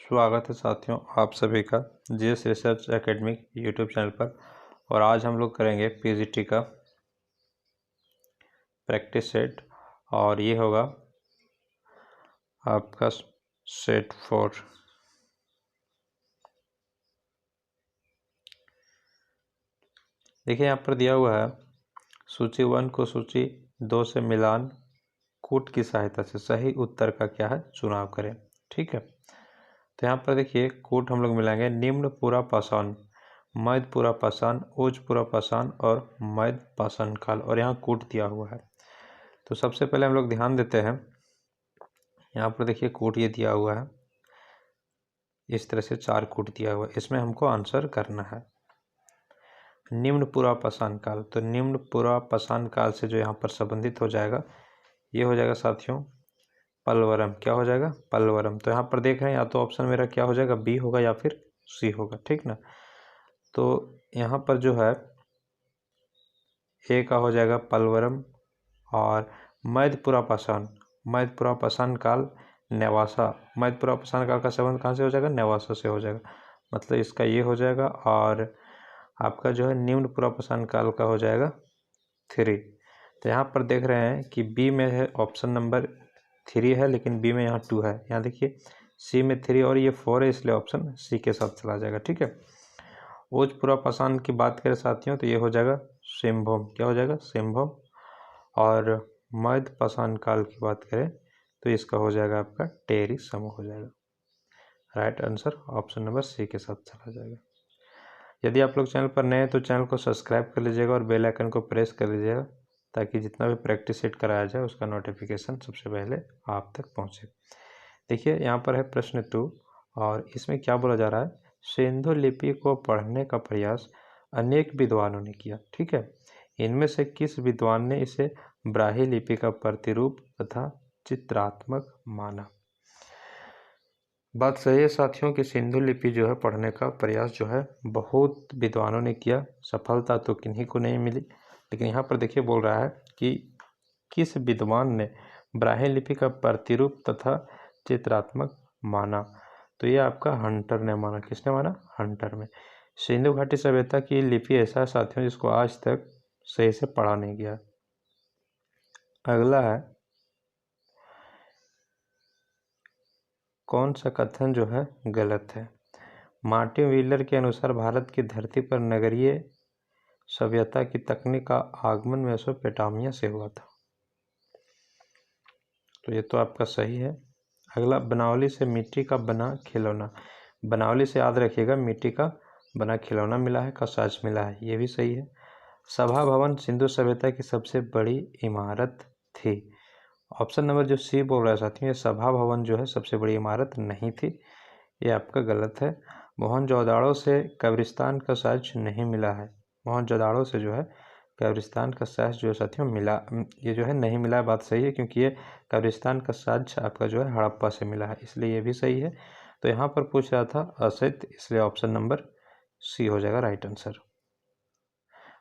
स्वागत है साथियों आप सभी का GS research academic YouTube channel पर। और आज हम लोग करेंगे पीजीटी का प्रैक्टिस सेट और ये होगा आपका सेट 4। देखिए यहाँ पर दिया हुआ है सूची 1 को सूची 2 से मिलान कूट की सहायता से सही उत्तर का क्या है चुनाव करें। ठीक है, तो यहाँ पर देखिए कूट हम लोग मिलाएंगे निम्न पूरा पाषाण, मध्य पूरा पाषाण, उच्च पूरा पाषाण और मध्य पाषाण काल, और यहाँ कूट दिया हुआ है। तो सबसे पहले हम लोग ध्यान देते हैं, यहाँ पर देखिए कूट ये दिया हुआ है, इस तरह से 4 कूट दिया हुआ है, इसमें हमको आंसर करना है निम्न पूरा पाषाण काल। तो निम्न पूरा पाषाण काल से जो यहाँ पर संबंधित हो जाएगा ये हो जाएगा साथियों पल्वरम। क्या हो जाएगा? पल्वरम। तो यहाँ पर देख रहे हैं या तो ऑप्शन मेरा क्या हो जाएगा, बी होगा या फिर सी होगा। ठीक ना, तो यहाँ पर जो है ए का हो जाएगा पल्वरम और मध्यपुरा पाषाण, मध्यपुरा पाषाण काल नेवासा, मध्यपुरा पाषाण काल का संबंध कहाँ से हो जाएगा? नेवासा से हो जाएगा, मतलब इसका ये हो जाएगा। और आपका जो है निम्न पूरा पाषाण काल का हो जाएगा 3। तो यहाँ पर देख रहे हैं कि बी में है ऑप्शन नंबर 3 है, लेकिन बी में यहाँ 2 है। यहाँ देखिए सी में 3 और ये 4 है, इसलिए ऑप्शन सी के साथ चला जाएगा। ठीक है, उच्च पूरा पाषाण की बात करें साथियों तो ये हो जाएगा सिंहभूम। क्या हो जाएगा? सिंहभूम। और मध्य पाषाण काल की बात करें तो इसका हो जाएगा आपका टेरी समूह हो जाएगा। Right answer option number C के साथ चला जाएगा। यदि आप लोग चैनल पर नए हैं तो चैनल को सब्सक्राइब कर लीजिएगा और बेल आइकन को प्रेस कर लीजिएगा ताकि जितना भी प्रैक्टिस सेट कराया जाए उसका नोटिफिकेशन सबसे पहले आप तक पहुंचे। देखिए यहाँ पर है प्रश्न 2 और इसमें क्या बोला जा रहा है, सिंधु लिपि को पढ़ने का प्रयास अनेक विद्वानों ने किया। ठीक है, इनमें से किस विद्वान ने इसे ब्राह्मी लिपि का प्रतिरूप तथा चित्रात्मक माना? बात सही है साथियों कि सिंधु लिपि जो है पढ़ने का प्रयास जो है बहुत विद्वानों ने किया, सफलता तो किन्हीं को नहीं मिली। लेकिन यहाँ पर देखिए बोल रहा है कि किस विद्वान ने ब्राह्मी लिपि का प्रतिरूप तथा चित्रात्मक माना, तो ये आपका हंटर ने माना। किसने माना? हंटर में। सिंधु घाटी सभ्यता की लिपि ऐसा है साथियों जिसको आज तक सही से पढ़ा नहीं गया। अगला है कौन सा कथन जो है गलत है? मार्टिन व्हीलर के अनुसार भारत की धरती पर नगरीय सभ्यता की तकनीक का आगमन मेसोपोटामिया से हुआ था, तो ये तो आपका सही है। अगला बनावली से मिट्टी का बना खिलौना, बनावली से याद रखिएगा मिट्टी का बना खिलौना मिला है का साज मिला है, ये भी सही है। सभा भवन सिंधु सभ्यता की सबसे बड़ी इमारत थी। ऑप्शन नंबर जो सी बोल रहा है साथियों, ये सभा भवन जो है सबसे बड़ी इमारत नहीं थी, ये आपका गलत है। मोहनजोदाड़ो से कब्रिस्तान का साज नहीं मिला है, मोहनजोदाड़ो से जो है कब्रिस्तान का साज जो है साथियों मिला, ये जो है नहीं मिला है। बात सही है क्योंकि ये कब्रिस्तान का साज आपका जो है हड़प्पा से मिला है, इसलिए ये भी सही है। तो यहाँ पर पूछ रहा था असित, इसलिए ऑप्शन नंबर सी हो जाएगा राइट आंसर।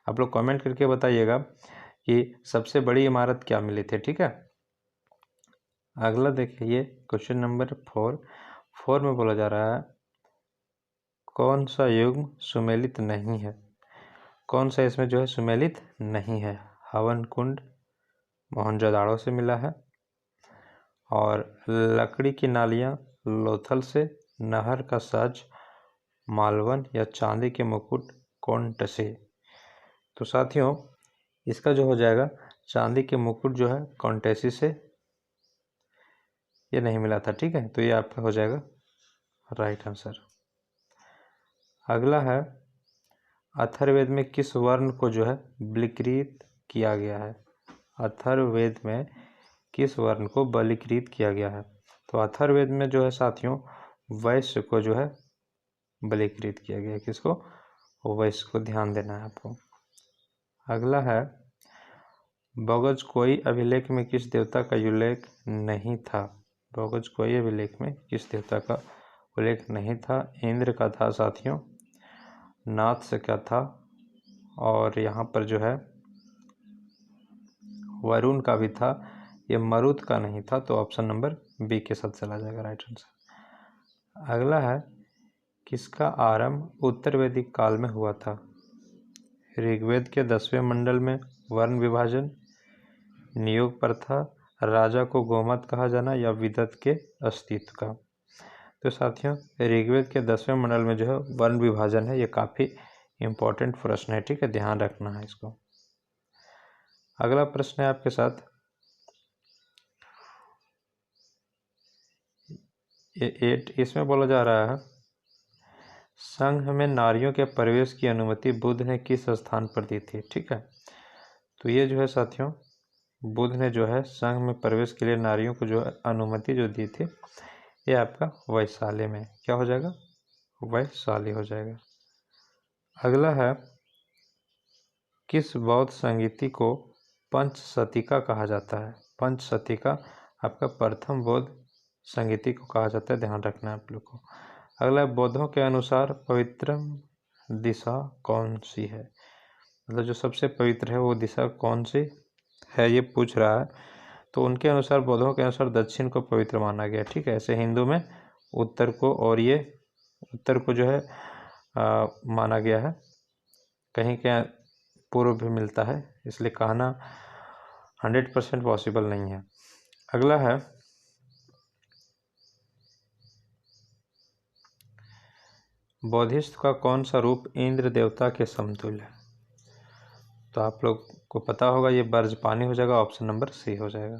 आप लोग कमेंट करके बताइएगा कि सबसे बड़ी इमारत क्या मिली थी। ठीक है, अगला देखिए क्वेश्चन नंबर 4 में बोला जा रहा है कौन सा युग्म सुमेलित नहीं है? कौन सा इसमें जो है सुमेलित नहीं है? हवन कुंड मोहनजोदाड़ो से मिला है, और लकड़ी की नालियाँ लोथल से, नहर का साज मालवन, या चांदी के मुकुट कोंट से। तो साथियों इसका जो हो जाएगा चांदी के मुकुट जो है कौंटेसी से, ये नहीं मिला था। ठीक है, तो ये आपका हो जाएगा राइट आंसर। अगला है अथर्ववेद में किस वर्ण को जो है बलिकृत किया गया है? अथर्ववेद में किस वर्ण को बलिकृत किया गया है? तो अथर्ववेद में जो है साथियों वैश्य को जो है बलिकृत किया गया है। किसको? वैश्य को, ध्यान देना है आपको। अगला है बगजकोई अभिलेख में किस देवता का उल्लेख नहीं था? बगजकोई अभिलेख में किस देवता का उल्लेख नहीं था? इंद्र का था साथियों, नाथ से क्या था, और यहाँ पर जो है वरुण का भी था, ये मरुत का नहीं था, तो ऑप्शन नंबर बी के साथ चला जाएगा राइट आंसर। अगला है किसका आरंभ उत्तर वैदिक काल में हुआ था? ऋग्वेद के 10वें मंडल में वर्ण विभाजन, नियोग प्रथा, राजा को गोमत कहा जाना या विदत के अस्तित्व का। तो साथियों ऋग्वेद के 10वें मंडल में जो है वर्ण विभाजन है, ये काफ़ी इम्पोर्टेंट प्रश्न है, ठीक है, ध्यान रखना है इसको। अगला प्रश्न है आपके साथ, ये 8, इसमें बोला जा रहा है संघ में नारियों के प्रवेश की अनुमति बुद्ध ने किस स्थान पर दी थी? ठीक है, तो ये जो है साथियों बुद्ध ने जो है संघ में प्रवेश के लिए नारियों को जो है अनुमति जो दी थी, ये आपका वैशाली में, क्या हो जाएगा? वैशाली हो जाएगा। अगला है किस बौद्ध संगीति को पंचशतीका कहा जाता है? पंचशतीका आपका प्रथम बौद्ध संगीति को कहा जाता है, ध्यान रखना है आप लोग को। अगला बौद्धों के अनुसार पवित्र दिशा कौन सी है? मतलब जो सबसे पवित्र है वो दिशा कौन सी है, ये पूछ रहा है। तो उनके अनुसार, बौद्धों के अनुसार दक्षिण को पवित्र माना गया, ठीक है। ऐसे हिंदू में उत्तर को, और ये उत्तर को जो है माना गया है, कहीं क्या पूर्व भी मिलता है, इसलिए कहना 100% पॉसिबल नहीं है। अगला है बौद्धिस्ट का कौन सा रूप इंद्र देवता के समतुल्य है? तो आप लोग को पता होगा ये बर्जपानी हो जाएगा, ऑप्शन नंबर सी हो जाएगा।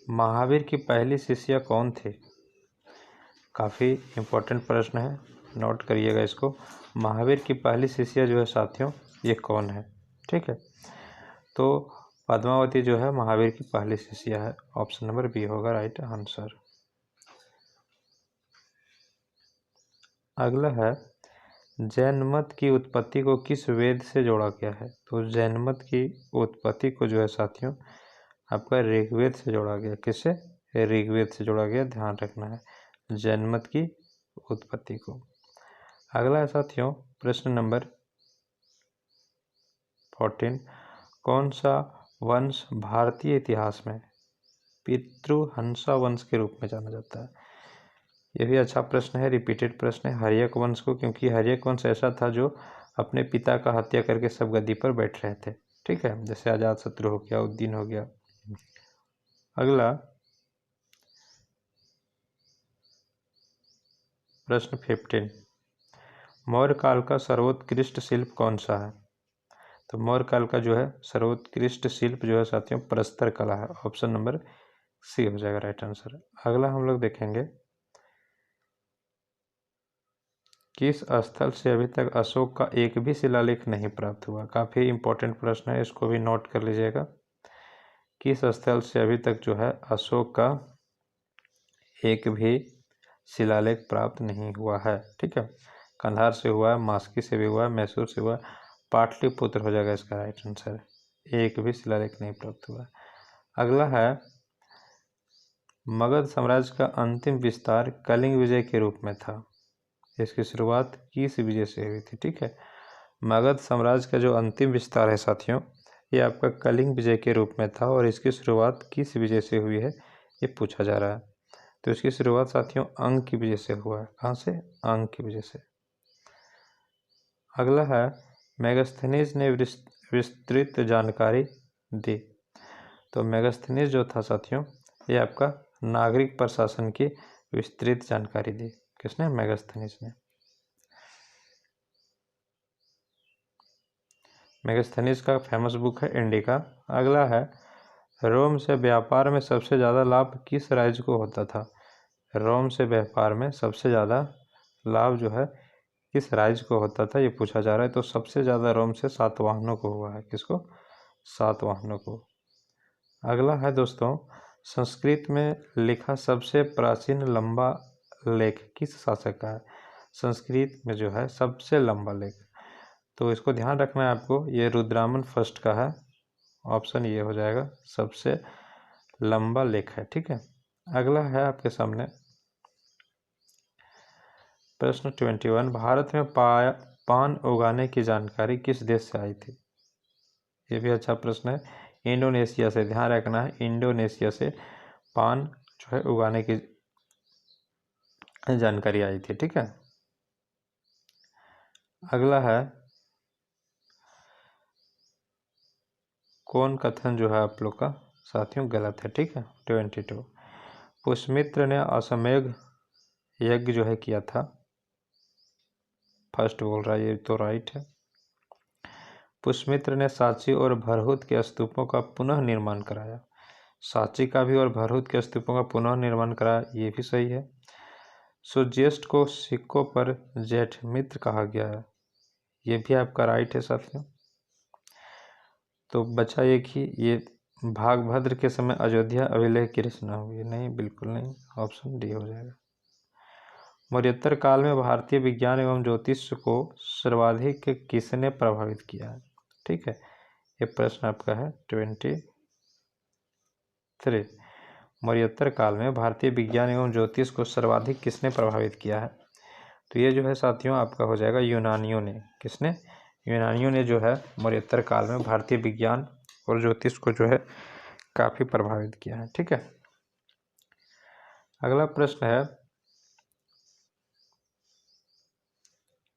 महावीर की पहली शिष्या कौन थी? काफ़ी इम्पोर्टेंट प्रश्न है, नोट करिएगा इसको। महावीर की पहली शिष्या जो है साथियों ये कौन है? ठीक है, तो पद्मावती जो है महावीर की पहली शिष्या है, ऑप्शन नंबर बी होगा राइट आंसर। अगला है जैन मत की उत्पत्ति को किस वेद से जोड़ा गया है? तो जैन मत की उत्पत्ति को जो है साथियों आपका ऋग्वेद से जोड़ा गया। किससे? ऋग्वेद से जोड़ा गया, ध्यान रखना है जैन मत की उत्पत्ति को। अगला है साथियों प्रश्न नंबर 14, कौन सा वंश भारतीय इतिहास में पितृहंसा वंश के रूप में जाना जाता है? यह भी अच्छा प्रश्न है, रिपीटेड प्रश्न है। हर्यक वंश को, क्योंकि हर्यक वंश ऐसा था जो अपने पिता का हत्या करके सब गद्दी पर बैठ रहे थे, ठीक है, जैसे अजात शत्रु हो गया, उद्दीन हो गया। अगला प्रश्न 15, मौर्य काल का सर्वोत्कृष्ट शिल्प कौन सा है? तो मौर्य काल का जो है सर्वोत्कृष्ट शिल्प जो है साथियों प्रस्तर कला है, ऑप्शन नंबर सी हो जाएगा राइट आंसर। अगला हम लोग देखेंगे किस स्थल से अभी तक अशोक का एक भी शिलालेख नहीं प्राप्त हुआ? काफ़ी इंपॉर्टेंट प्रश्न है, इसको भी नोट कर लीजिएगा। किस स्थल से अभी तक जो है अशोक का एक भी शिलालेख प्राप्त नहीं हुआ है? ठीक है, कंधार से हुआ है, मास्की से भी हुआ है, मैसूर से हुआ है, पाटलिपुत्र हो जाएगा इसका राइट आंसर। एक भी शिलालेख नहीं प्राप्त हुआ है। अगला है मगध साम्राज्य का अंतिम विस्तार कलिंग विजय के रूप में था, इसकी शुरुआत किस विजय से हुई थी? ठीक है, मगध साम्राज्य का जो अंतिम विस्तार है साथियों ये आपका कलिंग विजय के रूप में था, और इसकी शुरुआत किस विजय से हुई है ये पूछा जा रहा है। तो इसकी शुरुआत साथियों अंग की वजह से हुआ है। कहाँ से? अंग की वजह से। अगला है मेगास्थनीज ने विस्तृत जानकारी दी। तो मेगास्थनीज जो था साथियों ये आपका नागरिक प्रशासन की विस्तृत जानकारी दी। किसने? मेगास्थनीज ने। मेगास्थनीज का फेमस बुक है इंडिका। अगला है रोम से व्यापार में सबसे ज़्यादा लाभ किस राज्य को होता था? रोम से व्यापार में सबसे ज़्यादा लाभ जो है किस राज्य को होता था ये पूछा जा रहा है। तो सबसे ज़्यादा रोम से सातवाहनों को हुआ है। किसको? सातवाहनों को। अगला है दोस्तों संस्कृत में लिखा सबसे प्राचीन लंबा लेख किस शासक का है? संस्कृत में जो है सबसे लंबा लेख, तो इसको ध्यान रखना है आपको, ये रुद्रामन फर्स्ट का है, ऑप्शन ये हो जाएगा सबसे लंबा लेख है। ठीक है, अगला है आपके सामने प्रश्न 21, भारत में पान उगाने की जानकारी किस देश से आई थी? ये भी अच्छा प्रश्न है, इंडोनेशिया से। ध्यान रखना है इंडोनेशिया से पान जो है उगाने की जानकारी आई थी। ठीक है, अगला है कौन कथन जो है आप लोग का साथियों गलत है। ठीक है, 22 पुष्यमित्र ने अश्वमेध यज्ञ जो है किया था, फर्स्ट बोल रहा है, ये तो राइट है। पुष्यमित्र ने सांची और भरहुत के स्तूपों का पुनः निर्माण कराया, सांची का भी और भरहुत के स्तूपों का पुनः निर्माण कराया, ये भी सही है। ज्येष्ठ को सिक्कों पर जेठ मित्र कहा गया है, ये भी आपका राइट है साथियों। तो बचा एक ही, ये भागभद्र के समय अयोध्या अभिलेख की रचना हुई, नहीं बिल्कुल नहीं, ऑप्शन डी हो जाएगा। मौर्योत्तर काल में भारतीय विज्ञान एवं ज्योतिष को सर्वाधिक किसने प्रभावित किया है। ठीक है, ये प्रश्न आपका है 23। मौर्योत्तर काल में भारतीय विज्ञान एवं ज्योतिष को सर्वाधिक किसने प्रभावित किया है। तो ये जो है साथियों आपका हो जाएगा यूनानियों ने। किसने? यूनानियों ने जो है मौर्योत्तर काल में भारतीय विज्ञान और ज्योतिष को जो है काफ़ी प्रभावित किया है। ठीक है, अगला प्रश्न है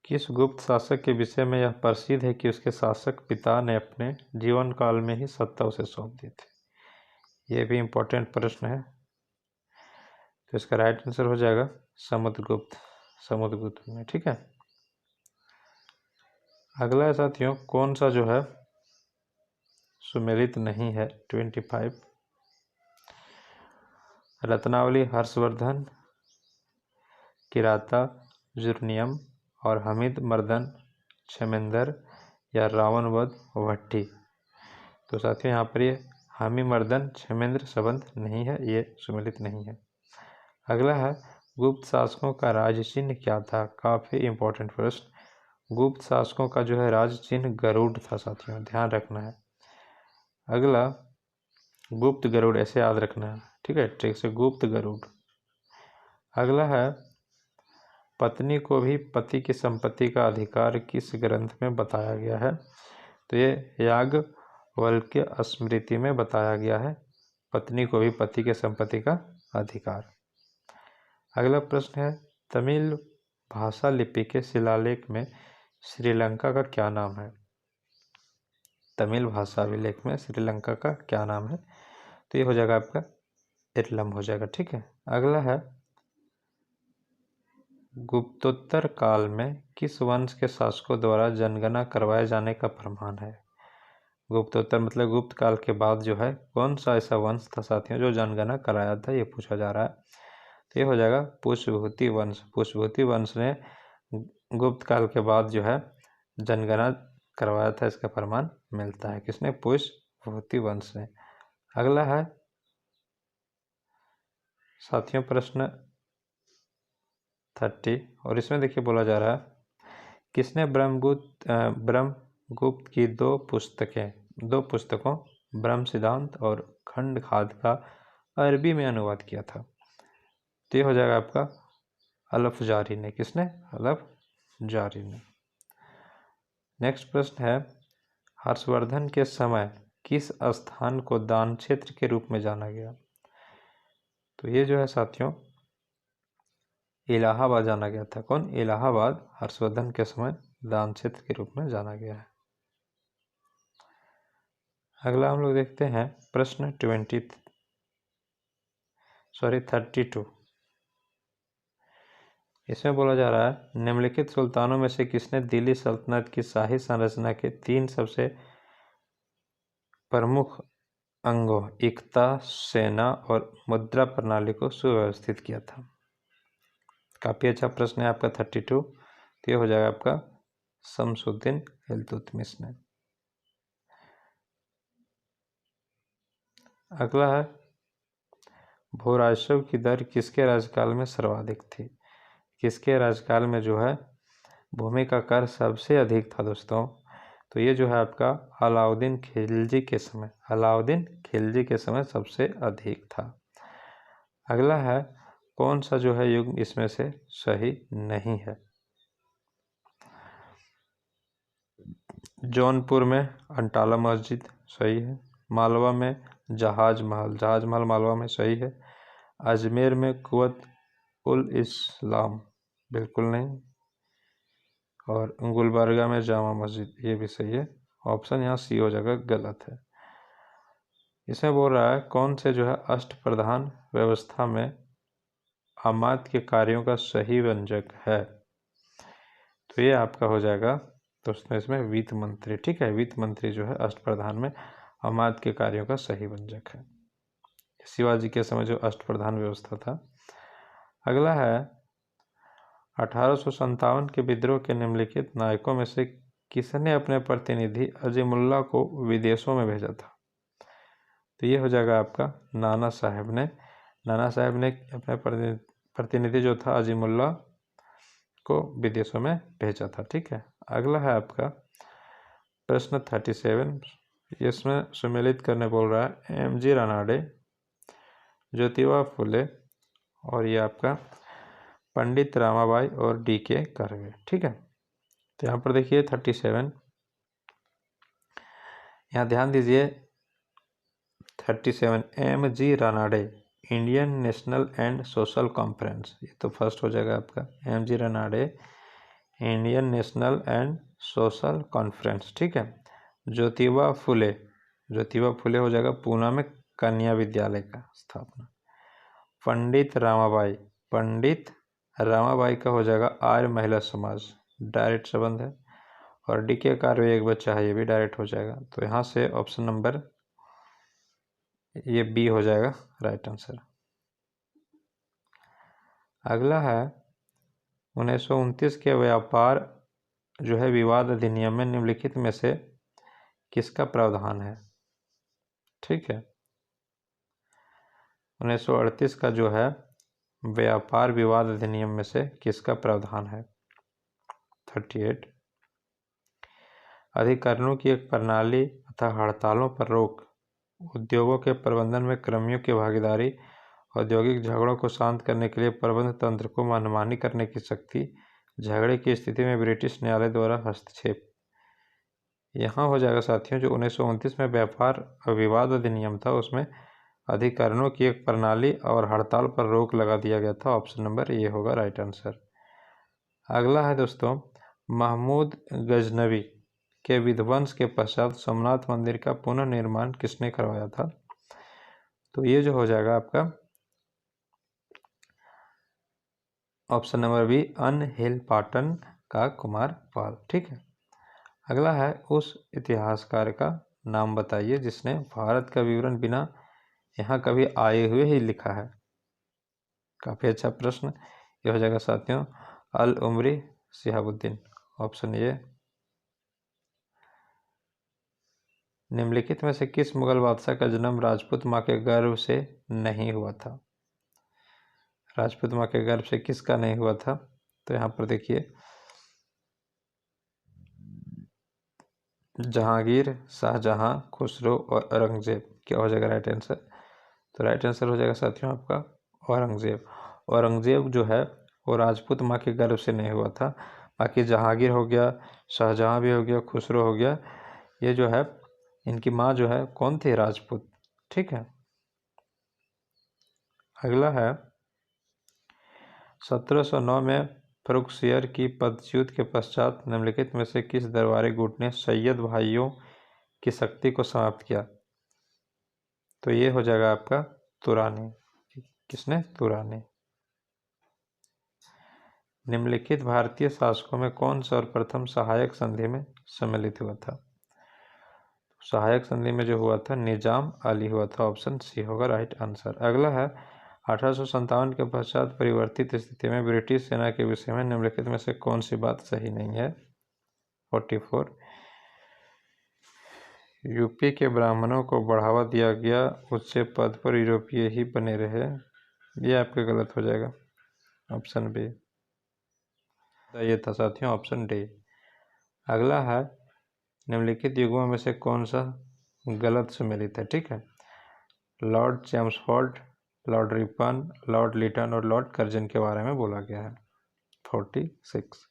किस गुप्त शासक के विषय में यह प्रसिद्ध है कि उसके शासक पिता ने अपने जीवन काल में ही सत्ता उसे सौंप दी थी। ये भी इम्पोर्टेंट प्रश्न है, तो इसका राइट आंसर हो जाएगा समुद्रगुप्त में। ठीक है, अगला है साथियों कौन सा जो है सुमेलित नहीं है। 25 रत्नावली हर्षवर्धन, किराता जुर्नियम और हमिद मर्दन क्षेमेंद्र या रावण वध भट्टी। तो साथियों यहाँ पर ये हामी मर्दन क्षेमेंद्र संबंध नहीं है, ये सुमेलित नहीं है। अगला है गुप्त शासकों का राज चिन्ह क्या था। काफ़ी इंपॉर्टेंट प्रश्न। गुप्त शासकों का जो है राज चिन्ह गरुड़ था साथियों, ध्यान रखना है। अगला गुप्त गरुड़, ऐसे याद रखना है। ठीक है, ठीक से गुप्त गरुड़। अगला है पत्नी को भी पति की संपत्ति का अधिकार किस ग्रंथ में बताया गया है। तो ये याज्ञवल्क्य स्मृति में बताया गया है, पत्नी को भी पति के संपत्ति का अधिकार। अगला प्रश्न है तमिल भाषा लिपि के शिलालेख में श्रीलंका का क्या नाम है। तमिल भाषा अभिलेख में श्रीलंका का क्या नाम है। तो ये हो जाएगा आपका एटलम हो जाएगा। ठीक है, अगला है गुप्तोत्तर काल में किस वंश के शासकों द्वारा जनगणना करवाए जाने का प्रमाण है। गुप्तोत्तर मतलब गुप्त काल के बाद जो है कौन सा ऐसा वंश था साथियों जो जनगणना कराया था, ये पूछा जा रहा है। तो ये हो जाएगा पुष्यभूति वंश। पुष्यभूति वंश ने गुप्त काल के बाद जो है जनगणना करवाया था, इसका प्रमाण मिलता है किसने? पुष्यभूति वंश ने। अगला है साथियों प्रश्न 30 और इसमें देखिए बोला जा रहा है किसने ब्रह्मगुप्त की दो पुस्तकों ब्रह्म सिद्धांत और खंड खाद का अरबी में अनुवाद किया था। तो ये हो जाएगा आपका अलफजारी ने। किसने? अलफजारी ने। नेक्स्ट प्रश्न है हर्षवर्धन के समय किस स्थान को दान क्षेत्र के रूप में जाना गया। तो ये जो है साथियों इलाहाबाद जाना गया था। कौन? इलाहाबाद हर्षवर्धन के समय दान क्षेत्र के रूप में जाना गया है। अगला हम लोग देखते हैं प्रश्न 32। इसमें बोला जा रहा है निम्नलिखित सुल्तानों में से किसने दिल्ली सल्तनत की शाही संरचना के 3 सबसे प्रमुख अंगों एकता, सेना और मुद्रा प्रणाली को सुव्यवस्थित किया था। काफ़ी अच्छा प्रश्न है आपका 32। तो ये हो जाएगा आपका शमसुद्दीन इल्तुतमिश ने। अगला है भूराजस्व की दर किसके राज्यकाल में सर्वाधिक थी। किसके राज्यकाल में जो है भूमि का कर सबसे अधिक था दोस्तों। तो ये जो है आपका अलाउद्दीन खिलजी के समय सबसे अधिक था। अगला है कौन सा जो है युग इसमें से सही नहीं है। जौनपुर में अंटाला मस्जिद सही है। मालवा में जहाज महल मालवा में सही है। अजमेर में कुवत उल इस्लाम, बिल्कुल नहीं। और गुलबर्गा में जामा मस्जिद, ये भी सही है। ऑप्शन यहाँ सी हो जाएगा, गलत है। इसमें बोल रहा है कौन से जो है अष्टप्रधान व्यवस्था में अमात्य के कार्यों का सही व्यंजक है। तो ये आपका हो जाएगा दोस्तों इसमें वित्त मंत्री। ठीक है, वित्त मंत्री जो है अष्टप्रधान में अमात्य के कार्यों का सही व्यंजक है। शिवाजी के समय जो अष्टप्रधान व्यवस्था था। अगला है 1857 के विद्रोह के निम्नलिखित नायकों में से किसने अपने प्रतिनिधि अजीमुल्ला को विदेशों में भेजा था। तो ये हो जाएगा आपका नाना साहब ने। नाना साहब ने अपने प्रतिनिधि जो था अजीमुल्ला को विदेशों में भेजा था। ठीक है, अगला है आपका प्रश्न 37। इसमें सम्मिलित करने बोल रहा है एम जी रानाडे, ज्योतिबा फुले और ये आपका पंडित रामाबाई और डी के कर्वे। ठीक है, तो यहाँ पर देखिए 37, यहाँ ध्यान दीजिए 37 M G Ranade Indian national and social conference, ये तो फर्स्ट हो जाएगा आपका M G Ranade Indian national and social conference. ठीक है, ज्योतिबा फुले, ज्योतिबा फुले हो जाएगा पूना में कन्या विद्यालय का स्थापना। पंडित रामाबाई, पंडित रामाबाई का हो जाएगा आर्य महिला समाज, डायरेक्ट संबंध है। और डी के कार्वे एक बच्चा है, ये भी डायरेक्ट हो जाएगा। तो यहाँ से ऑप्शन नंबर ये बी हो जाएगा राइट आंसर। अगला है 1929 के व्यापार जो है विवाद अधिनियम में निम्नलिखित में से किसका प्रावधान है। ठीक है, 1938 का जो है व्यापार विवाद अधिनियम में से किसका प्रावधान है। 38 अधिकरणों की एक प्रणाली तथा हड़तालों पर रोक, उद्योगों के प्रबंधन में कर्मियों की भागीदारी, औद्योगिक झगड़ों को शांत करने के लिए प्रबंध तंत्र को मनमानी करने की शक्ति, झगड़े की स्थिति में ब्रिटिश न्यायालय द्वारा हस्तक्षेप। यहाँ हो जाएगा साथियों जो 1929 में व्यापार विवाद अधिनियम था उसमें अधिकरणों की एक प्रणाली और हड़ताल पर रोक लगा दिया गया था। ऑप्शन नंबर ये होगा राइट आंसर। अगला है दोस्तों महमूद गजनवी के विध्वंस के पश्चात सोमनाथ मंदिर का पुनर्निर्माण किसने करवाया था। तो ये जो हो जाएगा आपका ऑप्शन नंबर बी अनहिल पाटन का कुमार पाल। ठीक है, अगला है उस इतिहासकार का नाम बताइए जिसने भारत का विवरण बिना यहाँ कभी आए हुए ही लिखा है। काफ़ी अच्छा प्रश्न ये हो जाएगा साथियों अल उमरी शिहाबुद्दीन। ऑप्शन ये। निम्नलिखित में से किस मुगल बादशाह का जन्म राजपूत माँ के गर्भ से नहीं हुआ था। राजपूत माँ के गर्भ से किसका नहीं हुआ था। तो यहाँ पर देखिए जहांगीर, शाहजहां, खुसरो और औरंगजेब। क्या हो जाएगा राइट आंसर। तो राइट आंसर हो जाएगा साथियों आपका औरंगजेब। औरंगजेब जो है वो राजपूत माँ के गर्भ से नहीं हुआ था। बाकी जहांगीर हो गया, शाहजहां भी हो गया, खुसरो हो गया, ये जो है इनकी माँ जो है कौन थी, राजपूत। ठीक है, अगला है 1709 में फर्रुखसियर की पदच्युत के पश्चात निम्नलिखित में से किस दरबारी गुट ने सैयद भाइयों की शक्ति को समाप्त किया। तो ये हो जाएगा आपका तुरानी। किसने, तुरानी। निम्नलिखित भारतीय शासकों में कौन सर्वप्रथम सहायक संधि में सम्मिलित हुआ था। सहायक संधि में जो हुआ था निजाम अली हुआ था। ऑप्शन सी होगा राइट आंसर। अगला है 1857 के पश्चात परिवर्तित स्थिति में ब्रिटिश सेना के विषय में निम्नलिखित में से कौन सी बात सही नहीं है। 44 यूपी के ब्राह्मणों को बढ़ावा दिया गया, उच्च पद पर यूरोपीय ही बने रहे, ये आपके गलत हो जाएगा। ऑप्शन बी ये था साथियों ऑप्शन डी। अगला है निम्नलिखित युगों में से कौन सा गलत सम्मिलित है। ठीक है, lord Chelmsford, lord Ripon, lord Lytton और लॉर्ड कर्जन के बारे में बोला गया है। 46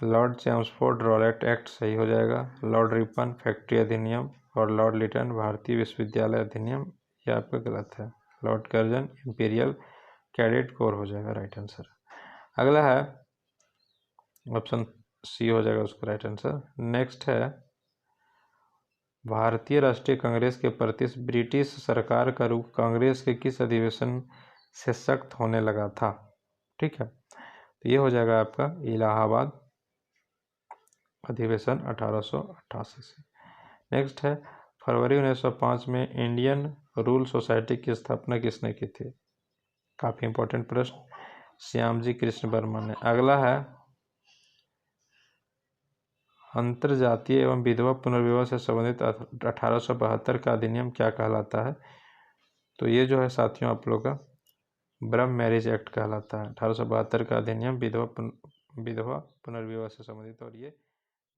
लॉर्ड चैम्सफोर्ड रॉलेट एक्ट सही हो जाएगा। लॉर्ड रिपन फैक्ट्री अधिनियम और लॉर्ड लिटन भारतीय विश्वविद्यालय अधिनियम, ये आपका गलत है। Lord Curzon imperial cadet corps हो जाएगा राइट आंसर। अगला है ऑप्शन सी हो जाएगा उसका राइट आंसर। नेक्स्ट है भारतीय राष्ट्रीय कांग्रेस के प्रति ब्रिटिश सरकार का रुख कांग्रेस के किस अधिवेशन से सख्त होने लगा था? ठीक है, तो ये हो जाएगा आपका इलाहाबाद अधिवेशन 1888 से। नेक्स्ट है फरवरी 1905 में इंडियन रूल सोसाइटी की स्थापना किसने की थी? काफ़ी इंपॉर्टेंट प्रश्न, श्यामजी कृष्ण वर्मा ने। अगला है अंतरजातीय एवं विधवा पुनर्विवाह से संबंधित 1872 का अधिनियम क्या कहलाता है? तो ये जो है साथियों आप लोग का ब्रह्म मैरिज एक्ट कहलाता है। 1872 का अधिनियम विधवा पुनर्विवाह से संबंधित और ये